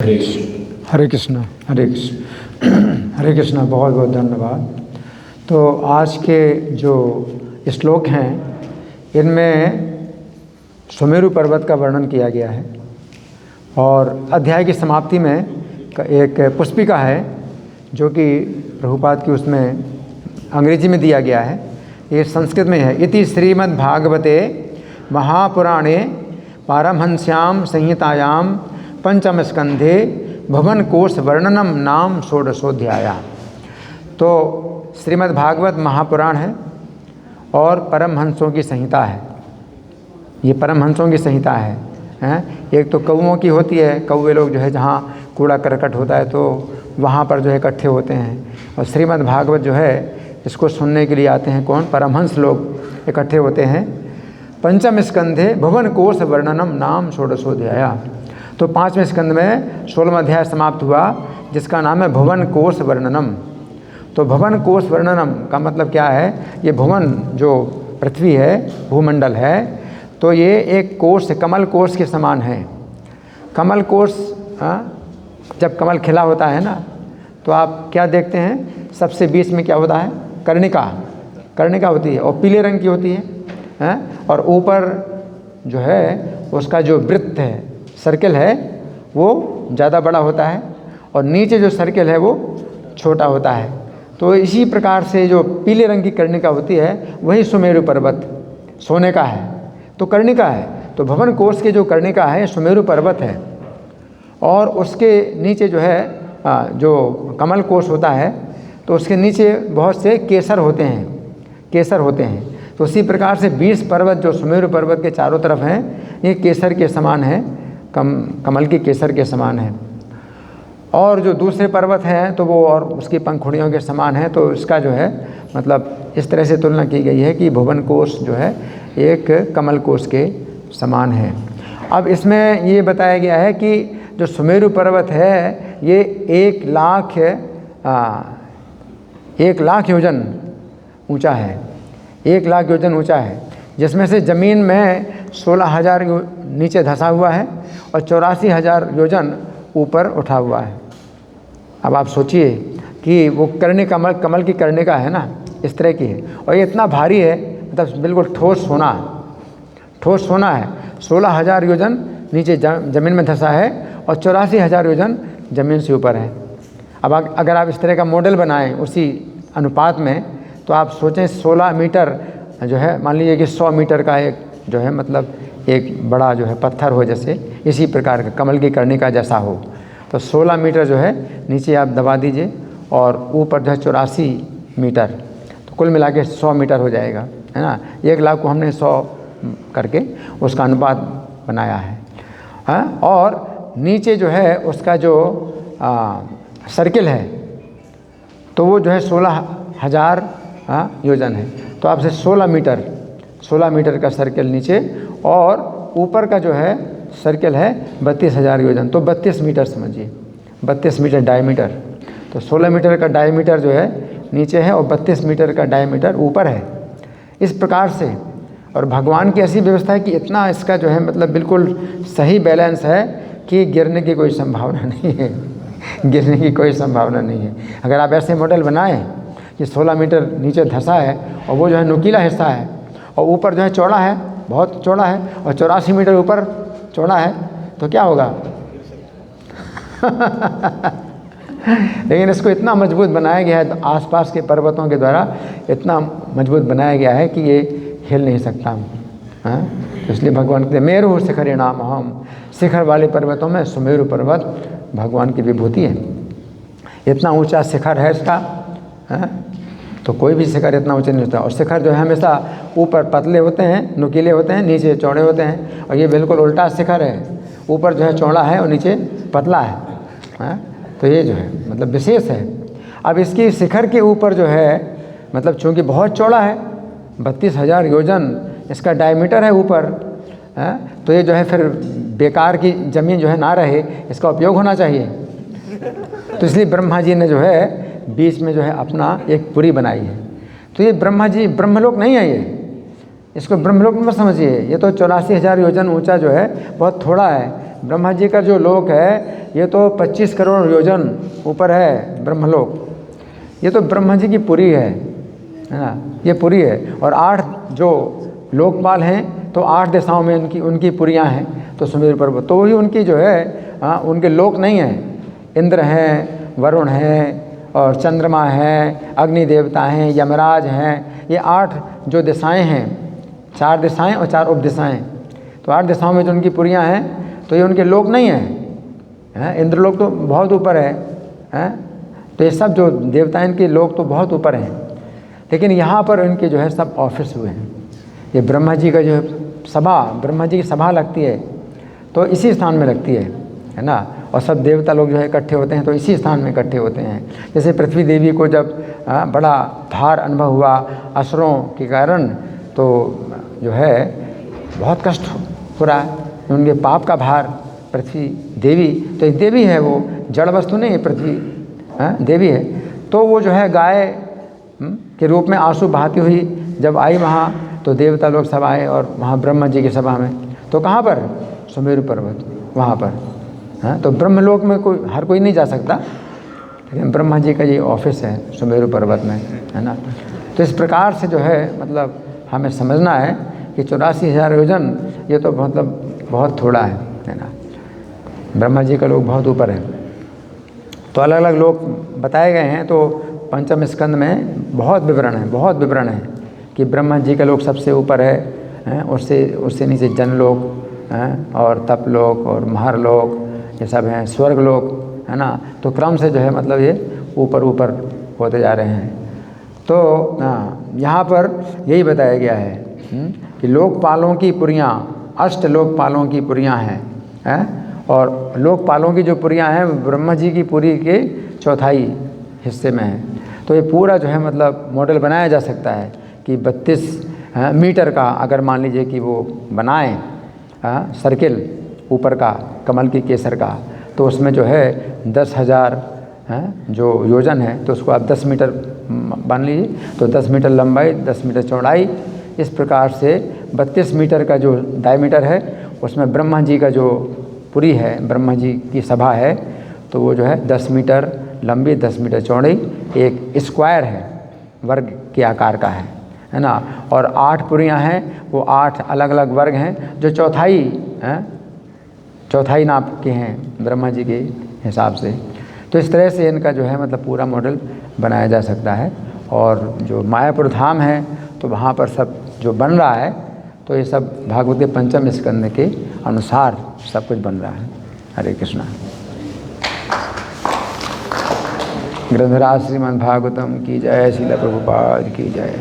हरे कृष्णा हरे कृष्ण हरे कृष्णा। बहुत बहुत धन्यवाद। तो आज के जो श्लोक हैं इनमें सुमेरु पर्वत का वर्णन किया गया है और अध्याय की समाप्ति में एक पुष्पिका है जो कि प्रभुपाद की उसमें अंग्रेजी में दिया गया है। ये संस्कृत में है। इति श्रीमद्भागवते महापुराणे पारमहंस्यां संहितायां पंचम स्कंधे भवन कोश वर्णनम नाम षोडशोध्याय। तो श्रीमद् भागवत महापुराण है और परमहंसों की संहिता है। ये परमहंसों की संहिता है, हैं? एक तो कौओं की होती है, कौवे लोग जो है जहाँ कूड़ा करकट होता है तो वहाँ पर जो है इकट्ठे होते हैं। और श्रीमद् भागवत जो है इसको सुनने के लिए आते हैं कौन? परमहंस लोग इकट्ठे होते हैं। पंचम स्कंधे भवन कोश वर्णनम नाम षोडशोध्याय। तो 5वें स्कंद में 16वां अध्याय समाप्त हुआ जिसका नाम है भुवन कोश वर्णनम। तो भवन कोश वर्णनम का मतलब क्या है? ये भुवन जो पृथ्वी है, भूमंडल है, तो ये एक कोश, कमल कोश के समान है। कमल कोश, जब कमल खिला होता है ना तो आप क्या देखते हैं? सबसे बीच में क्या होता है? कर्णिका। कर्णिका होती है और पीले रंग की होती है, और ऊपर जो है उसका जो वृत्त है, सर्कल है, वो ज़्यादा बड़ा होता है और नीचे जो सर्कल है वो छोटा होता है। तो इसी प्रकार से जो पीले रंग की कर्णिका होती है वही सुमेरु पर्वत सोने का है, तो कर्णिका है। तो भवन कोश के जो कर्णिका है सुमेरु पर्वत है और उसके नीचे जो है जो कमल कोश होता है तो उसके नीचे बहुत से केसर होते हैं, केसर होते हैं। तो उसी प्रकार से 20 पर्वत जो सुमेरु पर्वत के चारों तरफ हैं ये केसर के समान है, कमल के केसर के समान है। और जो दूसरे पर्वत हैं तो वो और उसकी पंखुड़ियों के समान है। तो इसका जो है मतलब इस तरह से तुलना की गई है कि भुवन कोश जो है एक कमल कोश के समान है। अब इसमें ये बताया गया है कि जो सुमेरु पर्वत है ये 1 लाख योजन ऊंचा है, 1 लाख योजन ऊंचा है, जिसमें से ज़मीन में 16,000 नीचे धंसा हुआ है और 84,000 योजन ऊपर उठा हुआ है। अब आप सोचिए कि वो कमल की कर्णिका है ना, इस तरह की है और ये इतना भारी है, मतलब बिल्कुल ठोस सोना, ठोस सोना है। 16,000 योजन नीचे ज़मीन में धंसा है और 84,000 योजन ज़मीन से ऊपर है। अब अगर आप इस तरह का मॉडल बनाएं उसी अनुपात में तो आप सोचें 16 मीटर जो है, मान लीजिए कि 100 मीटर का एक जो है मतलब एक बड़ा जो है पत्थर हो, जैसे इसी प्रकार का कमल की कर्णिका जैसा हो, तो 16 मीटर जो है नीचे आप दबा दीजिए और ऊपर जो है 84 मीटर, तो कुल मिला के 100 मीटर हो जाएगा, है ना। 1 लाख को हमने 100 करके उसका अनुपात बनाया है, हाँ। और नीचे जो है उसका जो सर्किल है तो वो जो है 16,000 योजन है। तो आपसे 16 मीटर का सर्कल नीचे और ऊपर का जो है सर्कल है 32,000 योजन, तो 32 मीटर समझिए, 32 मीटर डायमीटर। तो 16 मीटर का डायमीटर जो है नीचे है और 32 मीटर का डायमीटर ऊपर है, इस प्रकार से। और भगवान की ऐसी व्यवस्था है कि इतना इसका जो है मतलब बिल्कुल सही बैलेंस है कि गिरने की कोई संभावना नहीं है, गिरने की कोई संभावना नहीं है। अगर आप ऐसे मॉडल बनाएं कि 16 मीटर नीचे धंसा है और वो जो है नुकीला हिस्सा है और ऊपर जो है चौड़ा है, बहुत चौड़ा है, और 84 मीटर ऊपर चौड़ा है, तो क्या होगा? लेकिन इसको इतना मजबूत बनाया गया है, तो आसपास के पर्वतों के द्वारा इतना मजबूत बनाया गया है कि ये हिल नहीं सकता, हाँ। तो इसलिए भगवान कहते मेरु शिखर नाम हम, शिखर वाले पर्वतों में सुमेरु पर्वत भगवान की विभूति है। इतना ऊंचा शिखर है इसका, हाँ। तो कोई भी शिखर इतना ऊंचा नहीं होता। और शिखर जो है हमेशा ऊपर पतले होते हैं, नुकीले होते हैं, नीचे चौड़े होते हैं, और ये बिल्कुल उल्टा शिखर है, ऊपर जो है चौड़ा है और नीचे पतला है, हाँ। तो ये जो है मतलब विशेष है। अब इसकी शिखर के ऊपर जो है मतलब चूँकि बहुत चौड़ा है, 32,000 योजन इसका डायमीटर है ऊपर, हाँ। तो ये जो है फिर बेकार की ज़मीन जो है ना रहे, इसका उपयोग होना चाहिए। तो इसलिए ब्रह्मा जी ने जो है बीच में जो है अपना एक पुरी बनाई है। तो ये ब्रह्मा जी ब्रह्मलोक नहीं है, ये इसको ब्रह्मलोक मत समझिए, ये तो 84,000 योजन ऊंचा जो है बहुत थोड़ा है, ब्रह्मा जी का जो लोक है ये तो 25 करोड़ योजन ऊपर है ब्रह्मलोक। ये तो ब्रह्मा जी की पुरी है ना, ये पुरी है। और 8 जो लोकपाल हैं तो 8 दिशाओं में उनकी पुरियाँ हैं। तो सुमेरु पर्वत तो वही उनकी जो है उनके लोक नहीं हैं। इंद्र हैं, वरुण हैं और चंद्रमा है, अग्नि देवता हैं, यमराज हैं। ये 8 जो दिशाएं हैं, 4 दिशाएं और 4 उपदिशाएं। तो 8 दिशाओं में जो उनकी पुरियाँ हैं तो ये उनके लोक नहीं हैं। इंद्रलोक तो बहुत ऊपर है। तो ये सब जो देवता हैं इनके लोक तो बहुत ऊपर हैं। लेकिन यहाँ पर इनके जो है सब ऑफिस हुए हैं। ये ब्रह्मा जी का जो है सभा, ब्रह्मा जी की सभा लगती है तो इसी स्थान में लगती है ना। और सब देवता लोग जो है इकट्ठे होते हैं तो इसी स्थान में इकट्ठे होते हैं। जैसे पृथ्वी देवी को जब बड़ा भार अनुभव हुआ असुरों के कारण, तो जो है बहुत कष्ट हो रहा है, उनके पाप का भार। पृथ्वी देवी तो एक देवी है, वो जड़ वस्तु नहीं है, पृथ्वी देवी है। तो वो जो है गाय के रूप में आंसू बहाती हुई जब आई वहाँ, तो देवता लोग सब आए और वहाँ ब्रह्मा जी की सभा में। तो कहाँ पर? सुमेरु पर्वत, वहाँ पर। तो ब्रह्मलोक में हर कोई नहीं जा सकता, लेकिन ब्रह्मा जी का ये ऑफिस है सुमेरु पर्वत में, है ना। तो इस प्रकार से जो है मतलब हमें समझना है कि 84,000 योजन ये तो मतलब बहुत थोड़ा है ना। ब्रह्मा जी का लोक बहुत ऊपर है। तो अलग अलग लोक बताए गए हैं। तो पंचम स्कंद में बहुत विवरण है कि ब्रह्मा जी का लोक सबसे ऊपर है, उससे नीचे जनलोक और तपलोक और महरलोक ये सब हैं, स्वर्गलोक, है ना। तो क्रम से जो है मतलब ये ऊपर ऊपर होते जा रहे हैं। तो यहाँ पर यही बताया गया है कि लोकपालों की पुरियाँ, 8 लोकपालों की पुरियाँ हैं। और लोकपालों की जो पुरियाँ हैं ब्रह्मा जी की पुरी के 1/4 हिस्से में है। तो ये पूरा जो है मतलब मॉडल बनाया जा सकता है कि 32 मीटर का अगर मान लीजिए कि वो बनाएं सर्किल ऊपर का कमल की केसर का, तो उसमें जो है 10,000 जो योजन है तो उसको आप 10 मीटर मान लीजिए, तो 10 मीटर लंबाई, 10 मीटर चौड़ाई, इस प्रकार से 32 मीटर का जो डायमीटर है उसमें ब्रह्मा जी का जो पुरी है, ब्रह्मा जी की सभा है, तो वो जो है 10 मीटर लंबी, 10 मीटर चौड़ी एक स्क्वायर है, वर्ग के आकार का है ना। और 8 पुरियाँ हैं, वो 8 अलग अलग वर्ग हैं जो चौथाई नाप के हैं ब्रह्मा जी के हिसाब से। तो इस तरह से इनका जो है मतलब पूरा मॉडल बनाया जा सकता है। और जो मायापुर धाम है तो वहाँ पर सब जो बन रहा है तो ये सब भागवत के पंचम स्कंद के अनुसार सब कुछ बन रहा है। हरे कृष्णा। ग्रंथराज श्रीमद् भागवतम की जय, श्रील प्रभुपाद की जय।